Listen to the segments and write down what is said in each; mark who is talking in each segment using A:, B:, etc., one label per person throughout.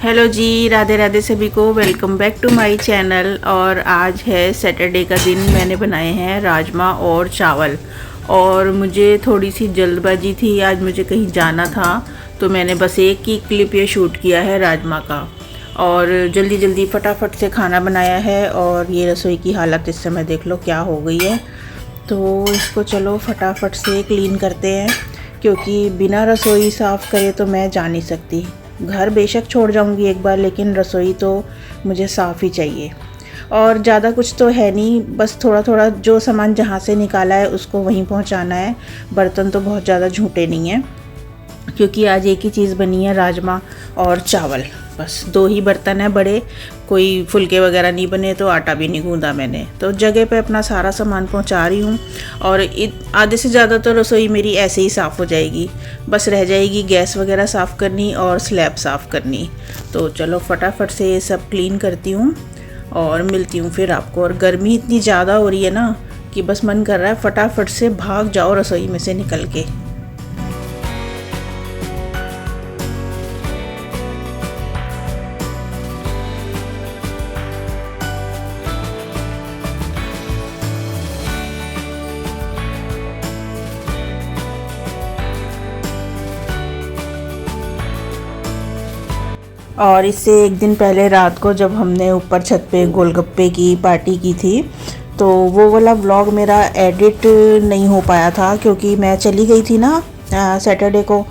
A: Hello जी, राधे राधे सभी को। Welcome back to my channel. और आज है सैटरडे का दिन। मैंने बनाए हैं राजमा और चावल। और मुझे थोड़ी सी जल्दबाजी थी, आज मुझे कहीं जाना था, तो मैंने बस एक ही क्लिप ये शूट किया है राजमा का। और जल्दी जल्दी फटाफट से खाना बनाया है। और ये रसोई की हालत इस समय देख लो क्या हो गई है। तो इसको चलो फटाफट से क्लीन करते हैं, क्योंकि बिना रसोई साफ़ करे तो मैं जा नहीं सकती। घर बेशक छोड़ जाऊंगी एक बार, लेकिन रसोई तो मुझे साफ़ ही चाहिए। और ज़्यादा कुछ तो है नहीं, बस थोड़ा थोड़ा जो सामान जहाँ से निकाला है उसको वहीं पहुँचाना है। बर्तन तो बहुत ज़्यादा झूठे नहीं हैं, क्योंकि आज एक ही चीज़ बनी है, राजमा और चावल। बस दो ही बर्तन है बड़े, कोई फुलके वगैरह नहीं बने, तो आटा भी नहीं गूंदा मैंने। तो जगह पे अपना सारा सामान पहुंचा रही हूँ। और आधे से ज़्यादा तो रसोई मेरी ऐसे ही साफ़ हो जाएगी। बस रह जाएगी गैस वगैरह साफ़ करनी और स्लैब साफ़ करनी। तो चलो फटाफट से ये सब क्लीन करती हूँ और मिलती हूँ फिर आपको। और गर्मी इतनी ज़्यादा हो रही है ना कि बस मन कर रहा है फटाफट से भाग जाओ रसोई में से निकल के। और इससे एक दिन पहले रात को जब हमने ऊपर छत पे गोलगप्पे की पार्टी की थी, तो वो वाला व्लॉग मेरा एडिट नहीं हो पाया था, क्योंकि मैं चली गई थी ना सैटरडे को।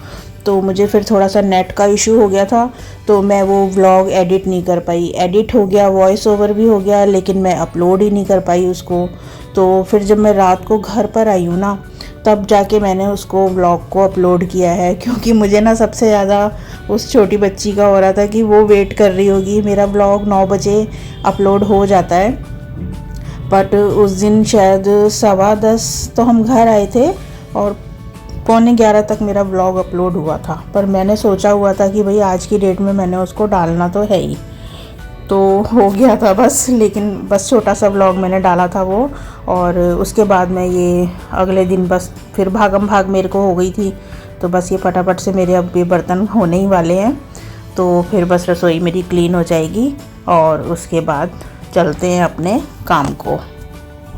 A: तो मुझे फिर थोड़ा सा नेट का इशू हो गया था, तो मैं वो व्लॉग एडिट नहीं कर पाई। एडिट हो गया, वॉइस ओवर भी हो गया, लेकिन मैं अपलोड ही नहीं कर पाई उसको। तो फिर जब मैं रात को घर पर आई हूँ ना, तब जाके मैंने उसको व्लॉग को अपलोड किया है। क्योंकि मुझे ना सबसे ज़्यादा उस छोटी बच्ची का हो रहा था कि वो वेट कर रही होगी। मेरा व्लॉग 9 बजे अपलोड हो जाता है, बट उस दिन शायद 10:15 तो हम घर आए थे और 10:45 तक मेरा व्लॉग अपलोड हुआ था। पर मैंने सोचा हुआ था कि भाई आज की डेट में मैंने उसको डालना तो है ही, तो हो गया था बस। लेकिन बस छोटा सा व्लॉग मैंने डाला था वो। और उसके बाद मैं ये अगले दिन बस फिर भागम भाग मेरे को हो गई थी। तो बस ये फटाफट से मेरे अब ये बर्तन होने ही वाले हैं, तो फिर बस रसोई मेरी क्लीन हो जाएगी और उसके बाद चलते हैं अपने काम को।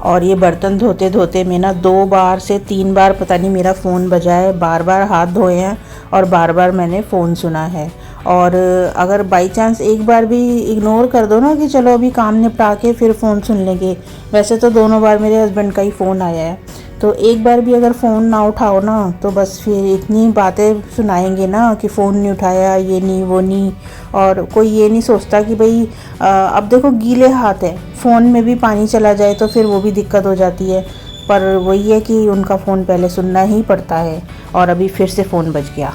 A: और ये बर्तन धोते धोते मैं ना 2 बार से 3 बार पता नहीं मेरा फ़ोन बजा है। बार बार हाथ धोए हैं और बार बार मैंने फ़ोन सुना है। और अगर बाई चांस एक बार भी इग्नोर कर दो ना कि चलो अभी काम निपटा के फिर फ़ोन सुन लेंगे, वैसे तो दोनों बार मेरे हस्बैंड का ही फ़ोन आया है। तो एक बार भी अगर फ़ोन ना उठाओ ना, तो बस फिर इतनी बातें सुनाएंगे ना कि फ़ोन नहीं उठाया, ये नहीं वो नहीं। और कोई ये नहीं सोचता कि भाई अब देखो गीले हाथ है, फ़ोन में भी पानी चला जाए तो फिर वो भी दिक्कत हो जाती है। पर वही है कि उनका फ़ोन पहले सुनना ही पड़ता है। और अभी फिर से फ़ोन बज गया।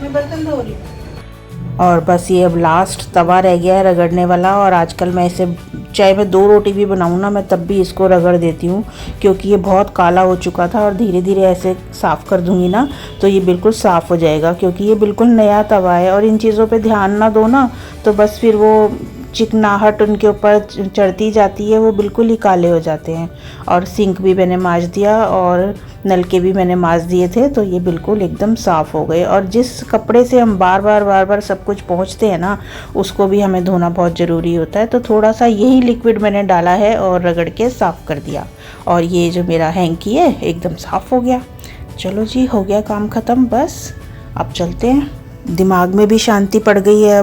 A: मैं बर्तन धो रही हूँ। और बस ये अब लास्ट तवा रह गया है रगड़ने वाला। और आजकल मैं इसे, चाहे मैं 2 रोटी भी बनाऊँ ना, मैं तब भी इसको रगड़ देती हूँ, क्योंकि ये बहुत काला हो चुका था। और धीरे धीरे ऐसे साफ़ कर दूँगी ना तो ये बिल्कुल साफ़ हो जाएगा, क्योंकि ये बिल्कुल नया तवा है। और इन चीज़ों पे ध्यान ना दो ना, तो बस फिर वो चिकनाहट उनके ऊपर चढ़ती जाती है, वो बिल्कुल ही काले हो जाते हैं। और सिंक भी मैंने मांज दिया और नलके भी मैंने मांज दिए थे, तो ये बिल्कुल एकदम साफ़ हो गए। और जिस कपड़े से हम बार बार सब कुछ पोंछते हैं ना, उसको भी हमें धोना बहुत ज़रूरी होता है। तो थोड़ा सा यही लिक्विड मैंने डाला है और रगड़ के साफ़ कर दिया। और ये जो मेरा हैंकी है एकदम साफ़ हो गया। चलो जी, हो गया काम ख़त्म, बस अब चलते हैं। दिमाग में भी शांति पड़ गई है।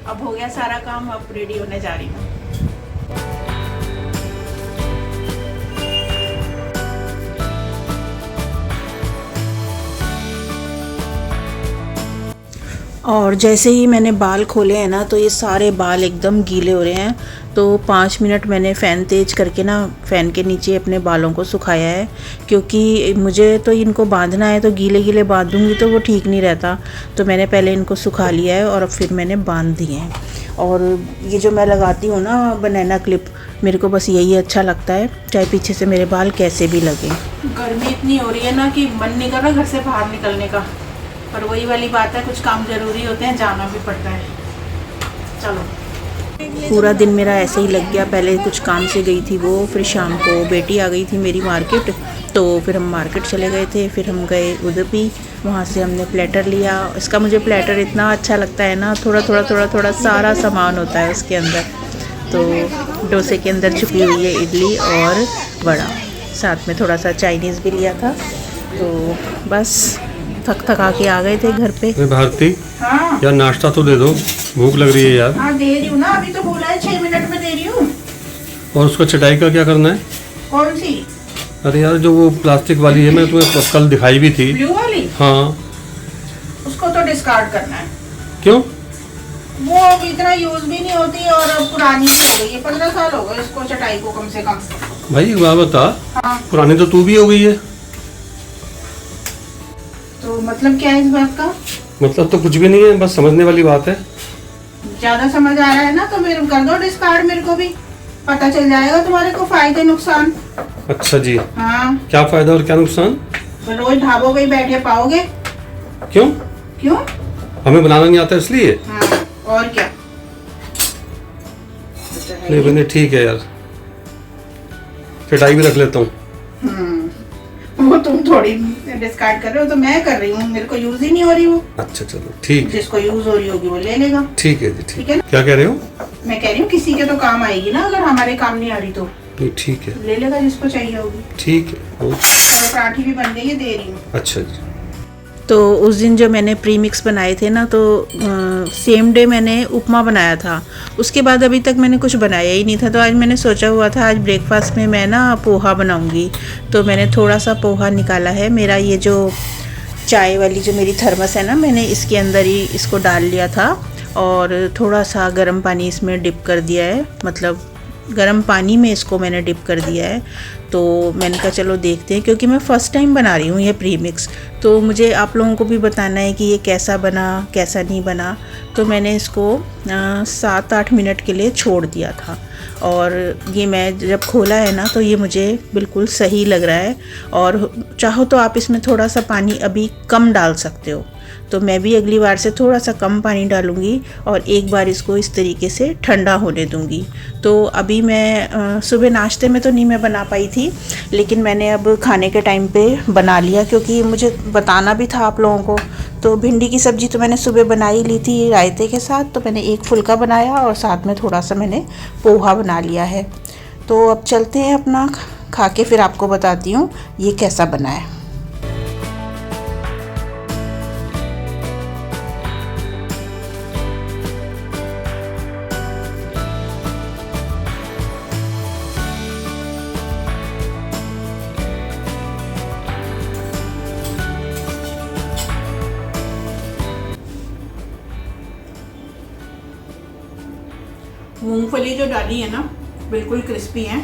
A: अब हो गया सारा काम, अब रेडी होने जा रही हूँ। और जैसे ही मैंने बाल खोले हैं ना, तो ये सारे बाल एकदम गीले हो रहे हैं। तो 5 मिनट मैंने फ़ैन तेज़ करके ना फ़ैन के नीचे अपने बालों को सुखाया है, क्योंकि मुझे तो इनको बांधना है, तो गीले गीले बांधूंगी तो वो ठीक नहीं रहता। तो मैंने पहले इनको सुखा लिया है और अब फिर मैंने बांध दिए हैं। और ये जो मैं लगाती हूँ ना बनाना क्लिप, मेरे को बस यही अच्छा लगता है, चाहे पीछे से मेरे बाल कैसे भी लगें। गर्मी इतनी हो रही है ना कि मन नहीं कर रहा घर से बाहर निकलने का। पर वही वाली बात है, कुछ काम ज़रूरी होते हैं, जाना भी पड़ता है। चलो पूरा दिन मेरा ऐसे ही लग गया। पहले कुछ काम से गई थी वो, फिर शाम को बेटी आ गई थी मेरी मार्केट, तो फिर हम मार्केट चले गए थे। फिर हम गए उडुपी, वहाँ से हमने प्लेटर लिया। इसका मुझे प्लेटर इतना अच्छा लगता है ना, थोड़ा सारा सामान होता है उसके अंदर। तो डोसे के अंदर छुपी हुई है इडली और वड़ा, साथ में थोड़ा सा चाइनीज़ भी लिया था। तो बस थका के आ गए थे घर पे।
B: भारती,
A: हाँ
B: यार नाश्ता तो दे दो, भूख लग रही है यार।
A: हाँ दे रही हूँ ना, अभी तो बोला है 6 मिनट में दे रही हूँ।
B: और उसका चटाई का क्या करना है?
A: कौन सी?
B: अरे यार जो वो प्लास्टिक वाली है, मैं तुम्हें कल दिखाई भी थी।
A: ब्लू वाली?
B: हाँ।
A: उसको तो डिस्कार्ड करना है।
B: क्यों?
A: वो अब इतना यूज भी नहीं होती और अब पुरानी सी हो गई है। 15 साल हो गए इसको चटाई को कम से कम।
B: भाई बात बता।
A: हाँ।
B: पुरानी तो तू भी हो गई है।
A: तो मतलब क्या है इस बात का?
B: मतलब तो कुछ भी नहीं है, बस समझने वाली बात है।
A: ज्यादा समझ आ रहा है ना, तो मेरे कर दो डिस्कार्ड, मेरे को भी पता चल जाएगा तुम्हारे को फायदे नुकसान।
B: अच्छा जी।
A: हाँ।
B: क्या फायदा और क्या नुकसान?
A: रोज ढाबों पे ही बैठे पाओगे।
B: क्यों?
A: क्यों?
B: हमें बनाना नहीं आता इसलिए?
A: हाँ, और क्या।
B: नहीं बने, ठीक है यार, चटाई भी रख लेता हूँ।
A: वो तुम थोड़ी डिस्कार्ड कर रहे हो, तो मैं कर रही हूँ, मेरे को यूज ही नहीं हो रही वो।
B: अच्छा चलो ठीक है।
A: जिसको यूज हो रही होगी वो ले लेगा।
B: ठीक है जी, ठीक
A: है
B: है।
A: ना?
B: क्या कह रहे हो?
A: मैं कह रही हूँ किसी के तो काम आएगी ना, अगर हमारे काम नहीं आ रही तो।
B: नहीं ठीक है,
A: ले लेगा जिसको चाहिए होगी।
B: ठीक है।
A: और पराठी भी बन गई है, दे रही हूँ।
B: अच्छा जी।
A: तो उस दिन जो मैंने प्री मिक्स बनाए थे ना, तो सेम डे मैंने उपमा बनाया था। उसके बाद अभी तक मैंने कुछ बनाया ही नहीं था। तो आज मैंने सोचा हुआ था आज ब्रेकफास्ट में मैं ना पोहा बनाऊंगी। तो मैंने थोड़ा सा पोहा निकाला है। मेरा ये जो चाय वाली जो मेरी थर्मस है ना, मैंने इसके अंदर ही इसको डाल लिया था और थोड़ा सा गर्म पानी इसमें डिप कर दिया है। मतलब गर्म पानी में इसको मैंने डिप कर दिया है। तो मैंने कहा चलो देखते हैं, क्योंकि मैं फ़र्स्ट टाइम बना रही हूँ ये प्री मिक्स, तो मुझे आप लोगों को भी बताना है कि ये कैसा बना कैसा नहीं बना। तो मैंने इसको 7-8 मिनट के लिए छोड़ दिया था और ये मैं जब खोला है ना, तो ये मुझे बिल्कुल सही लग रहा है। और चाहो तो आप इसमें थोड़ा सा पानी अभी कम डाल सकते हो। तो मैं भी अगली बार से थोड़ा सा कम पानी डालूंगी और एक बार इसको इस तरीके से ठंडा होने दूंगी। तो अभी मैं सुबह नाश्ते में तो नहीं मैं बना पाई थी, लेकिन मैंने अब खाने के टाइम पे बना लिया, क्योंकि मुझे बताना भी था आप लोगों को। तो भिंडी की सब्ज़ी तो मैंने सुबह बना ही ली थी रायते के साथ, तो मैंने एक फुल्का बनाया और साथ में थोड़ा सा मैंने पोहा बना लिया है। तो अब चलते हैं अपना खा के, फिर आपको बताती हूँ ये कैसा बना है। मूंगफली जो डाली है ना बिल्कुल क्रिस्पी है,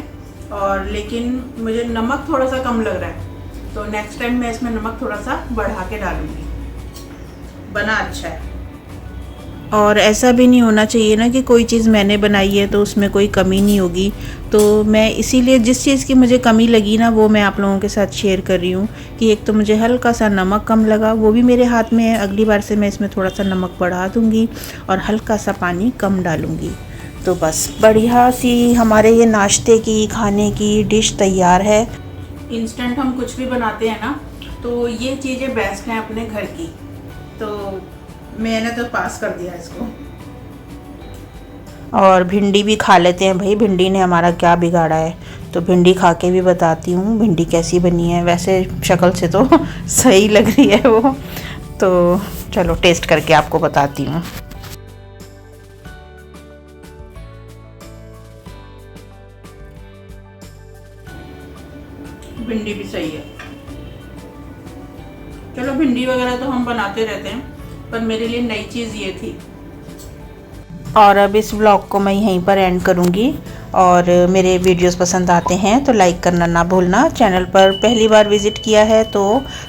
A: और लेकिन मुझे नमक थोड़ा सा कम लग रहा है, तो नेक्स्ट टाइम मैं इसमें नमक थोड़ा सा बढ़ा के डालूंगी। बना अच्छा है। और ऐसा भी नहीं होना चाहिए ना कि कोई चीज़ मैंने बनाई है तो उसमें कोई कमी नहीं होगी। तो मैं इसीलिए जिस चीज़ की मुझे कमी लगी ना, वो मैं आप लोगों के साथ शेयर कर रही हूँ कि एक तो मुझे हल्का सा नमक कम लगा, वो भी मेरे हाथ में है। अगली बार से मैं इसमें थोड़ा सा नमक बढ़ा दूँगी और हल्का सा पानी कम डालूँगी। तो बस बढ़िया सी हमारे ये नाश्ते की खाने की डिश तैयार है। इंस्टेंट हम कुछ भी बनाते हैं ना, तो ये चीज़ें बेस्ट हैं अपने घर की। तो मैंने तो पास कर दिया इसको। और भिंडी भी खा लेते हैं भाई, भिंडी ने हमारा क्या बिगाड़ा है। तो भिंडी खा के भी बताती हूँ भिंडी कैसी बनी है। वैसे शक्ल से तो सही लग रही है वो, तो चलो टेस्ट करके आपको बताती हूँ। भिंडी भी सही है। चलो भिंडी वगैरह तो हम बनाते रहते हैं, पर मेरे लिए नई चीज़ ये थी। और अब इस व्लॉग को मैं यहीं पर एंड करूँगी। और मेरे वीडियोस पसंद आते हैं तो लाइक करना ना भूलना। चैनल पर पहली बार विज़िट किया है तो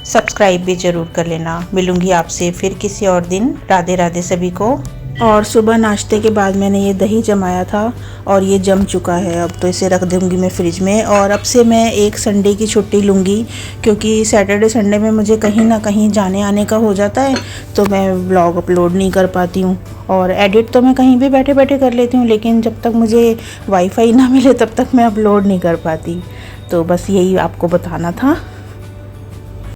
A: सब्सक्राइब भी ज़रूर कर लेना। मिलूँगी आपसे फिर किसी और दिन। राधे राधे सभी को। और सुबह नाश्ते के बाद मैंने ये दही जमाया था और ये जम चुका है। अब तो इसे रख दूँगी मैं फ्रिज में। और अब से मैं एक संडे की छुट्टी लूँगी, क्योंकि सैटरडे संडे में मुझे कहीं ना कहीं जाने आने का हो जाता है, तो मैं व्लॉग अपलोड नहीं कर पाती हूँ। और एडिट तो मैं कहीं भी बैठे बैठे कर लेती हूँ, लेकिन जब तक मुझे वाईफाई ना मिले तब तक मैं अपलोड नहीं कर पाती। तो बस यही आपको बताना था।